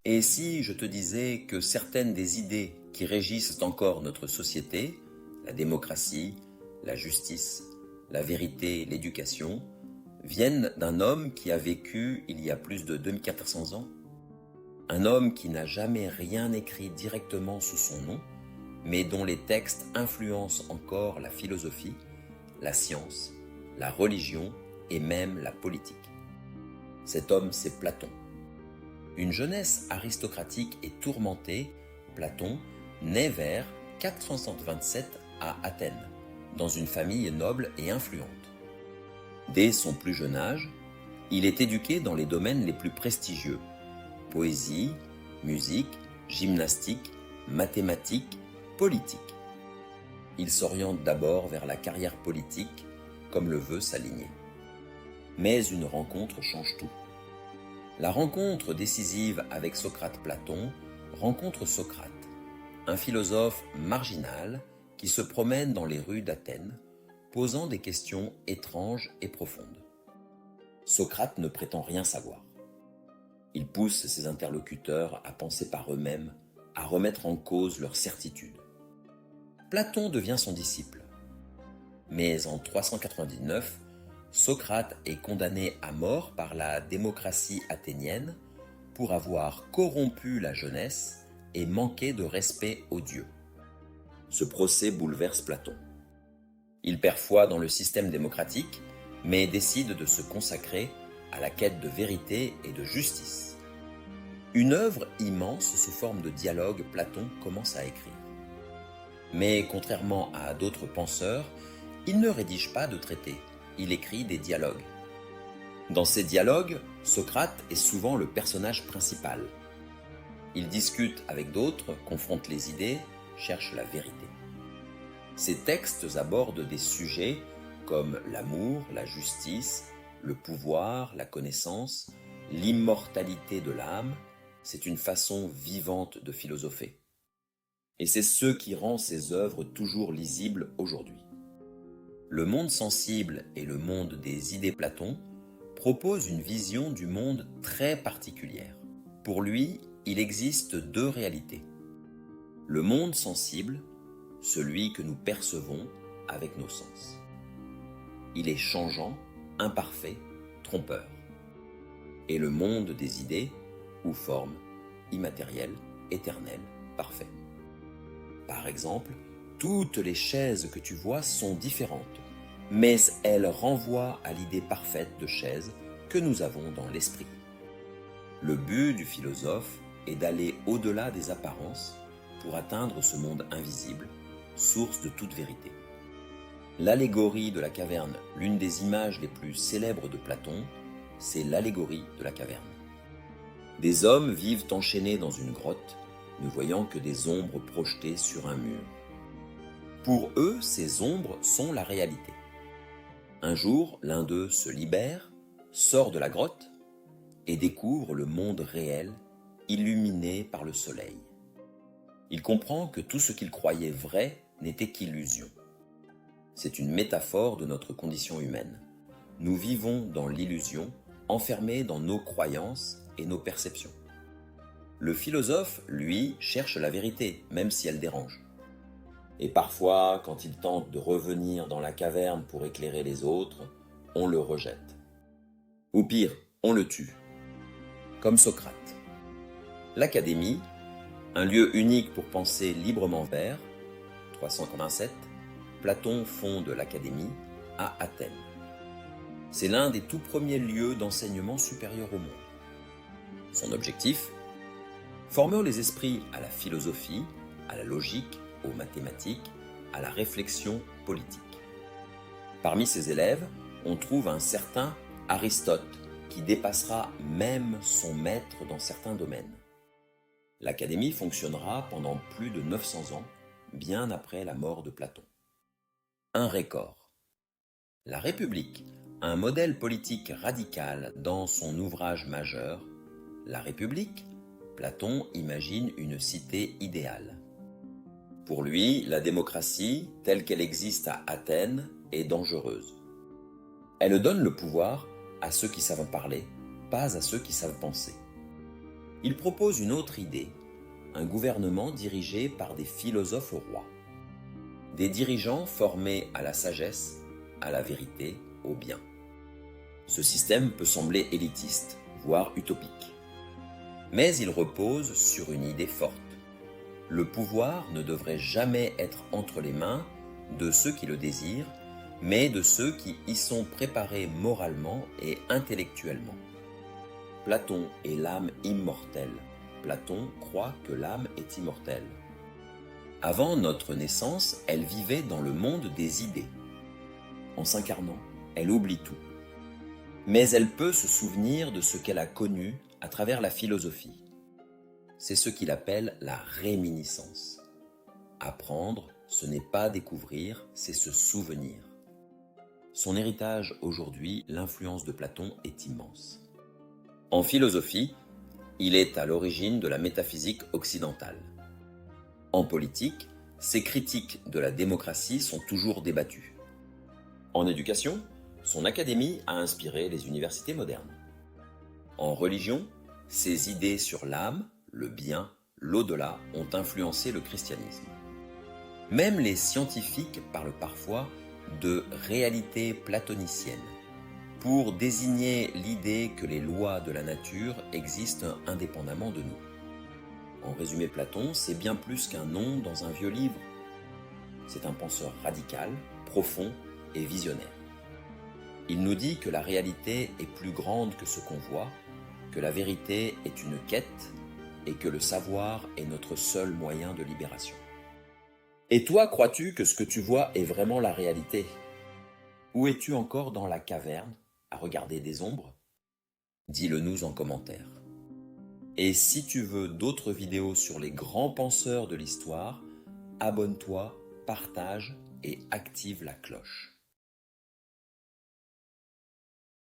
Et si je te disais que certaines des idées qui régissent encore notre société, la démocratie, la justice, la vérité, l'éducation, viennent d'un homme qui a vécu il y a plus de 2400 ans? Un homme qui n'a jamais rien écrit directement sous son nom, mais dont les textes influencent encore la philosophie, la science, la religion et même la politique. Cet homme, c'est Platon. Une jeunesse aristocratique et tourmentée, Platon naît vers 427 à Athènes, dans une famille noble et influente. Dès son plus jeune âge, il est éduqué dans les domaines les plus prestigieux: poésie, musique, gymnastique, mathématiques, politique. Il s'oriente d'abord vers la carrière politique, comme le veut sa lignée. Mais une rencontre change tout. La rencontre décisive avec Socrate-Platon rencontre Socrate, un philosophe marginal qui se promène dans les rues d'Athènes, posant des questions étranges et profondes. Socrate ne prétend rien savoir. Il pousse ses interlocuteurs à penser par eux-mêmes, à remettre en cause leurs certitudes. Platon devient son disciple. Mais en 399, Socrate est condamné à mort par la démocratie athénienne pour avoir corrompu la jeunesse et manqué de respect aux dieux. Ce procès bouleverse Platon. Il perd foi dans le système démocratique, mais décide de se consacrer à la quête de vérité et de justice. Une œuvre immense sous forme de dialogue, Platon commence à écrire. Mais contrairement à d'autres penseurs, il ne rédige pas de traités, il écrit des dialogues. Dans ces dialogues, Socrate est souvent le personnage principal. Il discute avec d'autres, confronte les idées, cherche la vérité. Ses textes abordent des sujets comme l'amour, la justice, le pouvoir, la connaissance, l'immortalité de l'âme. C'est une façon vivante de philosopher. Et c'est ce qui rend ses œuvres toujours lisibles aujourd'hui. Le monde sensible et le monde des idées Platon proposent une vision du monde très particulière. Pour lui, il existe deux réalités. Le monde sensible, celui que nous percevons avec nos sens. Il est changeant, imparfait, trompeur. Et le monde des idées, ou forme, immatériel, éternel, parfait. Par exemple, toutes les chaises que tu vois sont différentes, mais elles renvoient à l'idée parfaite de chaise que nous avons dans l'esprit. Le but du philosophe est d'aller au-delà des apparences pour atteindre ce monde invisible, source de toute vérité. L'allégorie de la caverne, l'une des images les plus célèbres de Platon, c'est l'allégorie de la caverne. Des hommes vivent enchaînés dans une grotte, ne voyant que des ombres projetées sur un mur. Pour eux, ces ombres sont la réalité. Un jour, l'un d'eux se libère, sort de la grotte et découvre le monde réel, illuminé par le soleil. Il comprend que tout ce qu'il croyait vrai n'était qu'illusion. C'est une métaphore de notre condition humaine. Nous vivons dans l'illusion, enfermés dans nos croyances et nos perceptions. Le philosophe, lui, cherche la vérité, même si elle dérange. Et parfois, quand il tente de revenir dans la caverne pour éclairer les autres, on le rejette. Ou pire, on le tue. Comme Socrate. L'Académie, un lieu unique pour penser librement vers, 387, Platon fonde l'Académie à Athènes. C'est l'un des tout premiers lieux d'enseignement supérieur au monde. Son objectif ? Former les esprits à la philosophie, à la logique, aux mathématiques, à la réflexion politique. Parmi ses élèves, on trouve un certain Aristote qui dépassera même son maître dans certains domaines. L'Académie fonctionnera pendant plus de 900 ans, bien après la mort de Platon. Un record. La République, un modèle politique radical dans son ouvrage majeur, La République, Platon imagine une cité idéale. Pour lui, la démocratie, telle qu'elle existe à Athènes, est dangereuse. Elle donne le pouvoir à ceux qui savent parler, pas à ceux qui savent penser. Il propose une autre idée, un gouvernement dirigé par des philosophes rois. Des dirigeants formés à la sagesse, à la vérité, au bien. Ce système peut sembler élitiste, voire utopique. Mais il repose sur une idée forte. Le pouvoir ne devrait jamais être entre les mains de ceux qui le désirent, mais de ceux qui y sont préparés moralement et intellectuellement. Platon est l'âme immortelle. Platon croit que l'âme est immortelle. Avant notre naissance, elle vivait dans le monde des idées. En s'incarnant, elle oublie tout. Mais elle peut se souvenir de ce qu'elle a connu à travers la philosophie. C'est ce qu'il appelle la réminiscence. Apprendre, ce n'est pas découvrir, c'est se souvenir. Son héritage aujourd'hui, l'influence de Platon est immense. En philosophie, il est à l'origine de la métaphysique occidentale. En politique, ses critiques de la démocratie sont toujours débattues. En éducation, son académie a inspiré les universités modernes. En religion, ses idées sur l'âme, le bien, l'au-delà ont influencé le christianisme. Même les scientifiques parlent parfois de réalité platonicienne, pour désigner l'idée que les lois de la nature existent indépendamment de nous. En résumé, Platon, c'est bien plus qu'un nom dans un vieux livre. C'est un penseur radical, profond et visionnaire. Il nous dit que la réalité est plus grande que ce qu'on voit, que la vérité est une quête et que le savoir est notre seul moyen de libération. Et toi, crois-tu que ce que tu vois est vraiment la réalité ? Ou es-tu encore dans la caverne à regarder des ombres ? Dis-le nous en commentaire. Et si tu veux d'autres vidéos sur les grands penseurs de l'histoire, abonne-toi, partage et active la cloche.